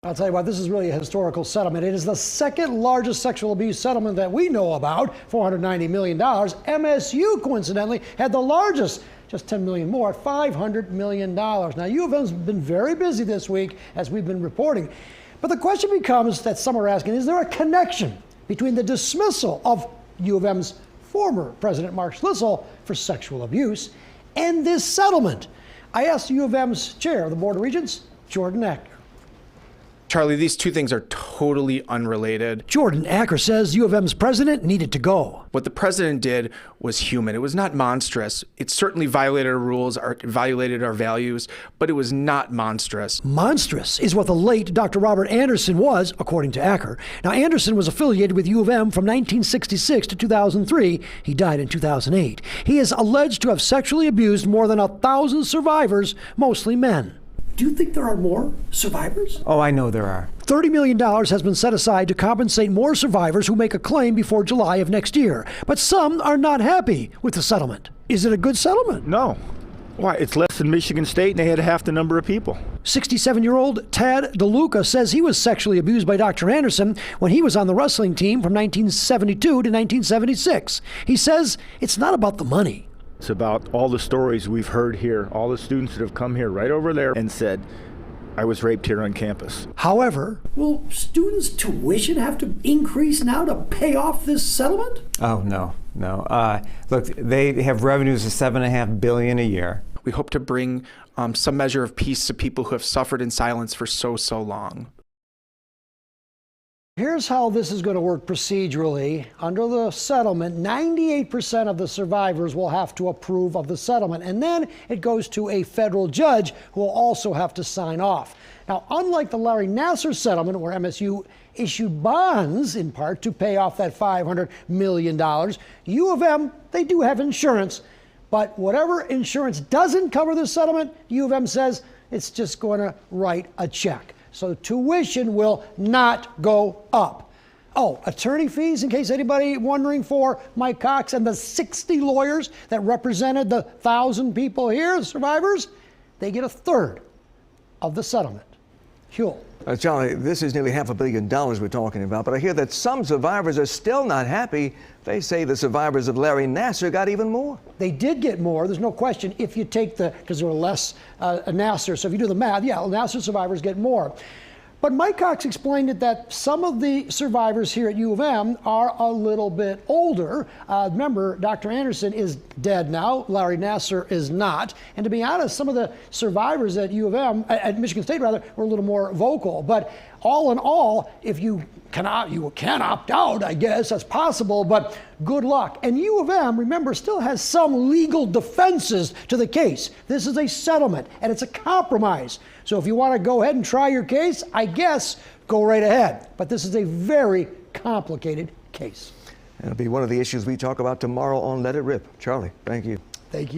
I'll tell you what, this is really a historical settlement. It is the second largest sexual abuse settlement that we know about, $490 million. MSU, coincidentally, had the largest, just $10 million more, $500 million. Now, U of M's been very busy this week, as we've been reporting. But the question becomes, that some are asking, is there a connection between the dismissal of U of M's former president, Mark Schlissel, for sexual abuse and this settlement? I asked U of M's chair of the Board of Regents, Jordan Acker. Charlie, these two things are totally unrelated. Jordan Acker says U of M's president needed to go. What the president did was human. It was not monstrous. It certainly violated our rules, violated our values, but it was not monstrous. Monstrous is what the late Dr. Robert Anderson was, according to Acker. Now, Anderson was affiliated with U of M from 1966 to 2003. He died in 2008. He is alleged to have sexually abused more than 1,000 survivors, mostly men. Do you think there are more survivors? Oh, I know there are. $30 million has been set aside to compensate more survivors who make a claim before July of next year. But some are not happy with the settlement. Is it a good settlement? No. Why? It's less than Michigan State, and they had half the number of people. 67-year-old Tad DeLuca says he was sexually abused by Dr. Anderson when he was on the wrestling team from 1972 to 1976. He says it's not about the money. It's about all the stories we've heard here, all the students that have come here right over there and said, I was raped here on campus. However, will students' tuition have to increase now to pay off this settlement? Oh, no. Look, they have revenues of $7.5 billion a year. We hope to bring some measure of peace to people who have suffered in silence for so long. Here's how this is going to work procedurally. Under the settlement, 98% of the survivors will have to approve of the settlement, and then it goes to a federal judge who will also have to sign off. Now, unlike the Larry Nassar settlement, where MSU issued bonds in part to pay off that $500 million, U of M, they do have insurance, but whatever insurance doesn't cover the settlement, U of M says it's just going to write a check. So tuition will not go up. Oh, attorney fees, in case anybody wondering, for Mike Cox and the 60 lawyers that represented the 1,000 people here, the survivors, they get a third of the settlement. Huel. Charlie, this is nearly $500 million we're talking about, but I hear that some survivors are still not happy. They say the survivors of Larry Nassar got even more. They did get more, there's no question, if you take because there were less Nassar, so if you do the math, yeah, Nassar survivors get more. But Mike Cox explained it that some of the survivors here at U of M are a little bit older. Remember, Dr. Anderson is dead now. Larry Nassar is not. And to be honest, some of the survivors at U of M, at Michigan State rather, were a little more vocal. But all in all, if you can opt out, I guess that's possible, but good luck. And U of M, remember, still has some legal defenses to the case. This is a settlement, and it's a compromise. So if you want to go ahead and try your case, I guess go right ahead. But this is a very complicated case. It'll be one of the issues we talk about tomorrow on Let It Rip. Charlie, thank you. Thank you.